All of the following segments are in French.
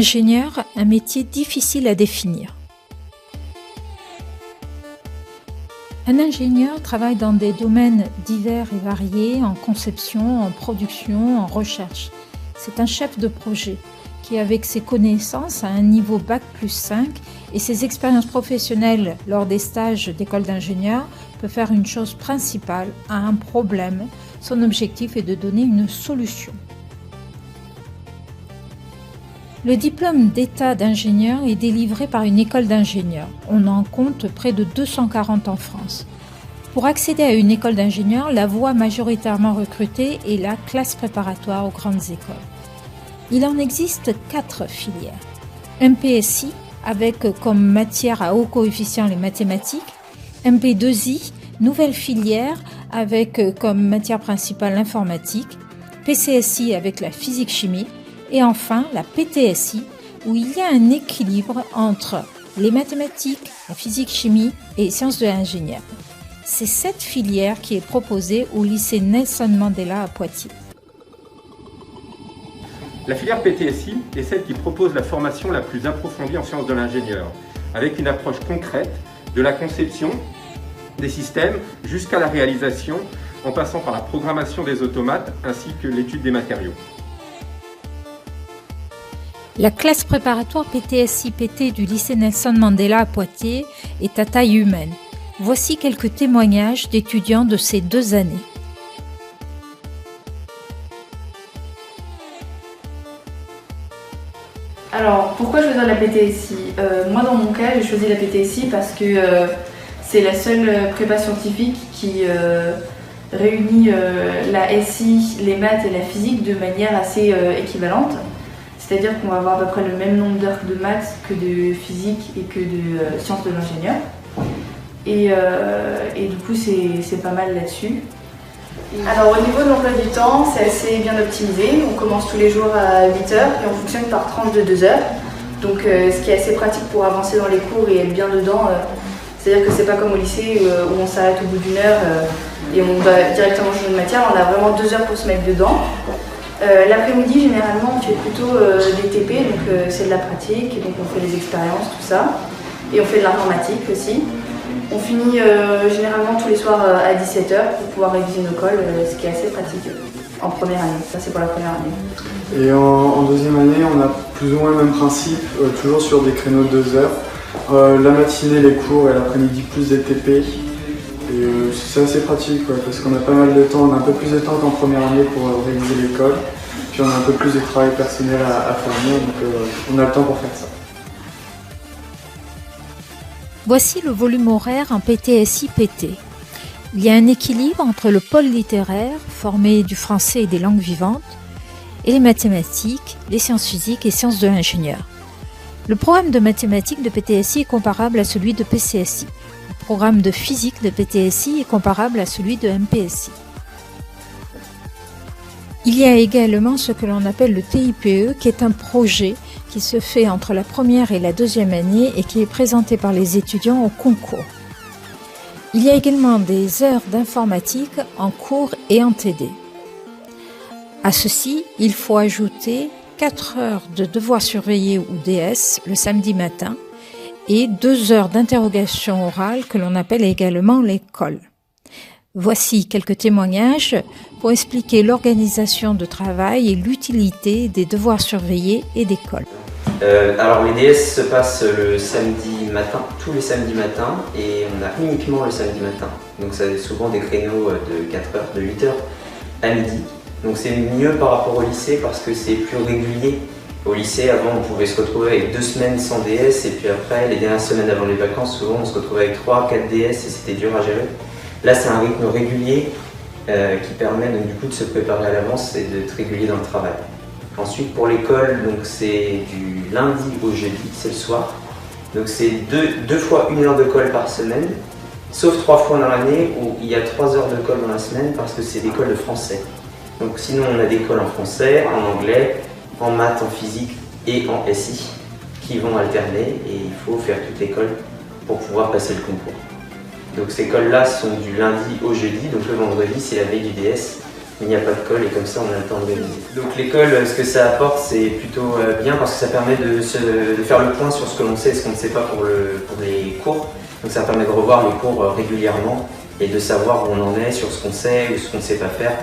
Ingénieur, un métier difficile à définir. Un ingénieur travaille dans des domaines divers et variés, en conception, en production, en recherche. C'est un chef de projet qui, avec ses connaissances à un niveau Bac+5 et ses expériences professionnelles lors des stages d'école d'ingénieur, peut faire une chose principale à un problème. Son objectif est de donner une solution. Le diplôme d'état d'ingénieur est délivré par une école d'ingénieurs. On en compte près de 240 en France. Pour accéder à une école d'ingénieur, la voie majoritairement recrutée est la classe préparatoire aux grandes écoles. Il en existe 4 filières. MPSI, avec comme matière à haut coefficient les mathématiques. MP2I, nouvelle filière, avec comme matière principale l'informatique. PCSI avec la physique-chimie. Et enfin, la PTSI, où il y a un équilibre entre les mathématiques, la physique-chimie et les sciences de l'ingénieur. C'est cette filière qui est proposée au lycée Nelson Mandela à Poitiers. La filière PTSI est celle qui propose la formation la plus approfondie en sciences de l'ingénieur, avec une approche concrète de la conception des systèmes jusqu'à la réalisation, en passant par la programmation des automates ainsi que l'étude des matériaux. La classe préparatoire PTSI-PT du lycée Nelson Mandela à Poitiers est à taille humaine. Voici quelques témoignages d'étudiants de ces 2 années. Alors, pourquoi choisir la PTSI ? Moi, dans mon cas, j'ai choisi la PTSI parce que c'est la seule prépa scientifique qui réunit la SI, les maths et la physique de manière assez équivalente. C'est-à-dire qu'on va avoir à peu près le même nombre d'heures de maths que de physique et que de sciences de l'ingénieur. Et du coup, c'est pas mal là-dessus. Alors au niveau de l'emploi du temps, c'est assez bien optimisé. On commence tous les jours à 8h et on fonctionne par tranche de 2 heures. Donc ce qui est assez pratique pour avancer dans les cours et être bien dedans. C'est-à-dire que c'est pas comme au lycée où on s'arrête au bout d'une heure et on va directement changer de matière. On a vraiment 2 heures pour se mettre dedans. L'après-midi, généralement, on fait plutôt des TP, donc c'est de la pratique, donc on fait des expériences, tout ça. Et on fait de l'informatique aussi. On finit généralement tous les soirs à 17h pour pouvoir réviser nos cols, ce qui est assez pratique en première année. Ça, c'est pour la première année. Et en deuxième année, on a plus ou moins le même principe, toujours sur des créneaux de 2 heures. La matinée, les cours, et l'après-midi, plus des TP. Et c'est assez pratique, parce qu'on a pas mal de temps, on a un peu plus de temps qu'en première année pour réviser l'école. Puis on a un peu plus de travail personnel à fournir, donc on a le temps pour faire ça. Voici le volume horaire en PTSI-PT. Il y a un équilibre entre le pôle littéraire, formé du français et des langues vivantes, et les mathématiques, les sciences physiques et sciences de l'ingénieur. Le programme de mathématiques de PTSI est comparable à celui de PCSI. Le programme de physique de PTSI est comparable à celui de MPSI. Il y a également ce que l'on appelle le TIPE, qui est un projet qui se fait entre la première et la deuxième année et qui est présenté par les étudiants au concours. Il y a également des heures d'informatique en cours et en TD. À ceci, il faut ajouter 4 heures de devoirs surveillés ou DS le samedi matin et 2 heures d'interrogation orale que l'on appelle également les cols. Voici quelques témoignages pour expliquer l'organisation de travail et l'utilité des devoirs surveillés et des cols. Alors les DS se passent le samedi matin, tous les samedis matins, et on a uniquement le samedi matin. Donc ça a souvent des créneaux de 4 heures, de 8 heures à midi. Donc c'est mieux par rapport au lycée parce que c'est plus régulier. Au lycée, avant, on pouvait se retrouver avec 2 semaines sans DS, et puis après, les dernières semaines avant les vacances, souvent on se retrouvait avec 3-4 DS et c'était dur à gérer. Là, c'est un rythme régulier qui permet donc, du coup de se préparer à l'avance et d'être régulier dans le travail. Ensuite, pour l'école, donc c'est du lundi au jeudi, c'est le soir. Donc c'est 2 fois 1 heure de colle par semaine, sauf 3 fois dans l'année où il y a 3 heures de colle dans la semaine parce que c'est des cols de français. Donc sinon, on a des cols en français, en anglais, en maths, en physique et en SI qui vont alterner et il faut faire toutes les cols pour pouvoir passer le concours. Donc ces cols-là sont du lundi au jeudi, donc le vendredi c'est la veille du DS il n'y a pas de colle et comme ça on a le temps de organiser. Donc l'école, ce que ça apporte, c'est plutôt bien parce que ça permet de faire le point sur ce que l'on sait et ce qu'on ne sait pas pour les cours. Donc ça permet de revoir les cours régulièrement et de savoir où on en est, sur ce qu'on sait ou ce qu'on ne sait pas faire.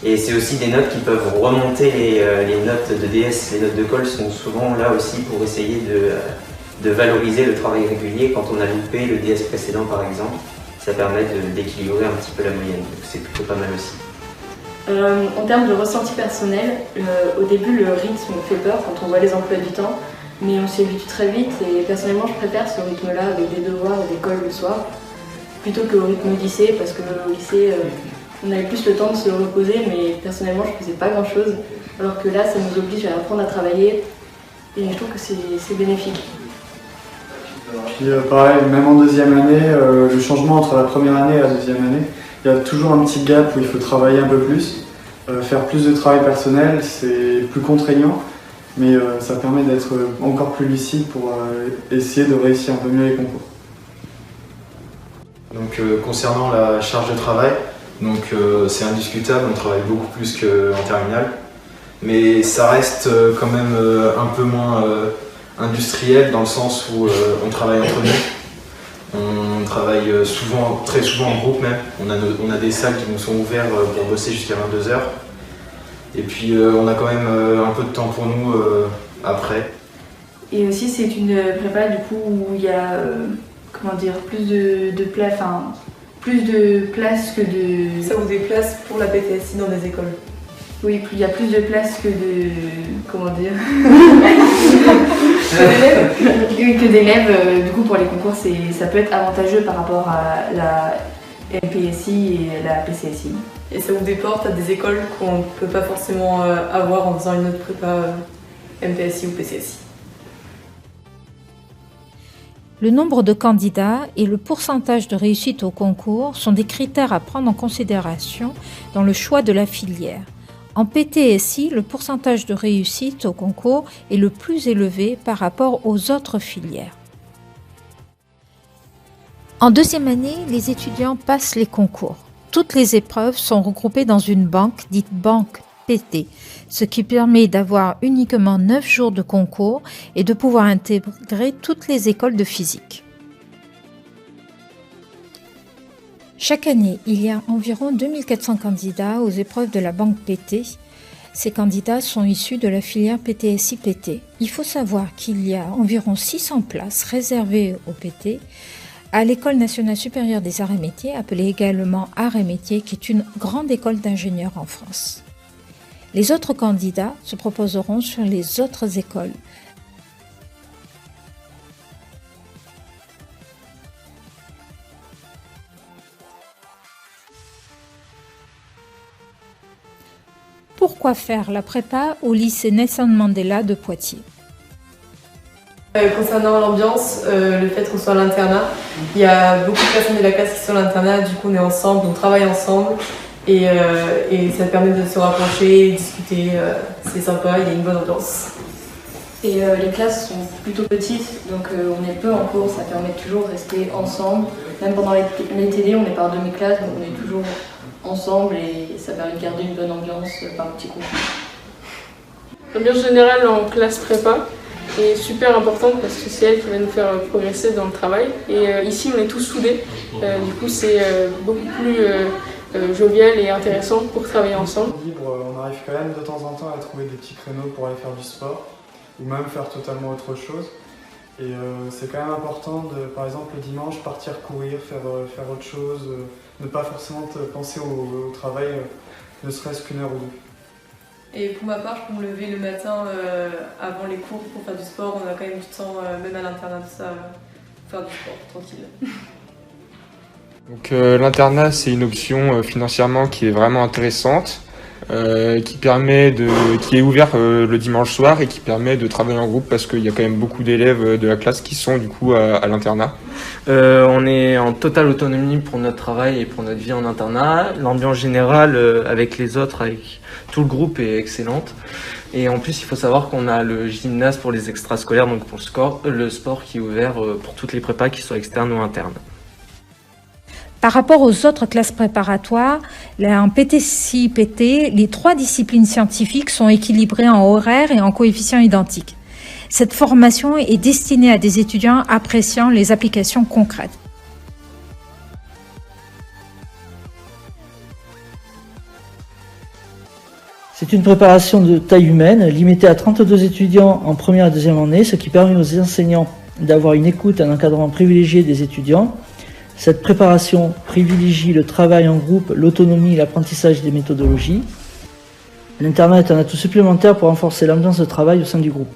Et c'est aussi des notes qui peuvent remonter les notes de DS, les notes de colle sont souvent là aussi pour essayer de valoriser le travail régulier quand on a loupé le DS précédent par exemple. Ça permet d'équilibrer un petit peu la moyenne, donc c'est plutôt pas mal aussi. En termes de ressenti personnel, au début le rythme fait peur quand on voit les emplois du temps, mais on s'y habitue très vite et personnellement je préfère ce rythme-là avec des devoirs et des colles le soir, plutôt qu'au rythme au lycée, parce qu'au lycée on avait plus le temps de se reposer, mais personnellement je faisais pas grand-chose, alors que là ça nous oblige à apprendre à travailler et je trouve que c'est bénéfique. Puis pareil, même en deuxième année, le changement entre la première année et la deuxième année, il y a toujours un petit gap où il faut travailler un peu plus. Faire plus de travail personnel, c'est plus contraignant, mais ça permet d'être encore plus lucide pour essayer de réussir un peu mieux les concours. Donc concernant la charge de travail, c'est indiscutable, on travaille beaucoup plus qu'en terminale, mais ça reste quand même un peu moins industriel dans le sens où on travaille entre nous. On travaille très souvent en groupe même. On a des salles qui nous sont ouvertes pour bosser jusqu'à 22h. Et puis on a quand même un peu de temps pour nous après. Et aussi c'est une prépa du coup où il y a plus de place que de... Ça ouvre des places pour la PTSI dans des écoles. Oui, il y a plus de place que de... que d'élèves. Du coup, pour les concours, ça peut être avantageux par rapport à la MPSI et la PCSI. Et ça ouvre des portes à des écoles qu'on ne peut pas forcément avoir en faisant une autre prépa MPSI ou PCSI. Le nombre de candidats et le pourcentage de réussite au concours sont des critères à prendre en considération dans le choix de la filière. En PTSI, le pourcentage de réussite au concours est le plus élevé par rapport aux autres filières. En deuxième année, les étudiants passent les concours. Toutes les épreuves sont regroupées dans une banque dite banque PT, ce qui permet d'avoir uniquement 9 jours de concours et de pouvoir intégrer toutes les écoles de physique. Chaque année, il y a environ 2400 candidats aux épreuves de la banque PT. Ces candidats sont issus de la filière PTSI-PT. Il faut savoir qu'il y a environ 600 places réservées au PT à l'École nationale supérieure des arts et métiers, appelée également Arts et métiers, qui est une grande école d'ingénieurs en France. Les autres candidats se proposeront sur les autres écoles. Pourquoi faire la prépa au lycée Nelson Mandela de Poitiers? Concernant l'ambiance, le fait qu'on soit à l'internat, il y a beaucoup de personnes de la classe qui sont à l'internat, du coup on est ensemble, on travaille ensemble et ça permet de se rapprocher, discuter, c'est sympa, il y a une bonne ambiance. Et les classes sont plutôt petites, donc on est peu en cours, ça permet toujours de rester ensemble. Même pendant les TD, on est par demi-classe, donc on est toujours ensemble et ça permet de garder une bonne ambiance par petits groupes. L'ambiance générale en classe prépa est super importante parce que c'est elle qui va nous faire progresser dans le travail. Et ici, on est tous soudés, du coup c'est beaucoup plus jovial et intéressant pour travailler ensemble. On arrive quand même de temps en temps à trouver des petits créneaux pour aller faire du sport ou même faire totalement autre chose. Et c'est quand même important de, par exemple le dimanche, partir courir, faire autre chose, ne pas forcément penser au travail, ne serait-ce qu'une heure ou deux. Et pour ma part, je peux me lever le matin avant les cours pour faire du sport. On a quand même du temps, même à l'internat, tout ça, pour faire du sport, tranquille. Donc l'internat, c'est une option financièrement qui est vraiment intéressante, qui est ouvert le dimanche soir et qui permet de travailler en groupe parce qu'il y a quand même beaucoup d'élèves de la classe qui sont du coup à l'internat. On est en totale autonomie pour notre travail et pour notre vie en internat. L'ambiance générale avec les autres, avec tout le groupe est excellente. Et en plus, il faut savoir qu'on a le gymnase pour les extrascolaires, donc pour le sport qui est ouvert pour toutes les prépas qui soient externes ou internes. Par rapport aux autres classes préparatoires, en PT-CIPT, les 3 disciplines scientifiques sont équilibrées en horaires et en coefficients identiques. Cette formation est destinée à des étudiants appréciant les applications concrètes. C'est une préparation de taille humaine, limitée à 32 étudiants en première et deuxième année, ce qui permet aux enseignants d'avoir une écoute et un encadrement privilégié des étudiants. Cette préparation privilégie le travail en groupe, l'autonomie et l'apprentissage des méthodologies. L'internat est un atout supplémentaire pour renforcer l'ambiance de travail au sein du groupe.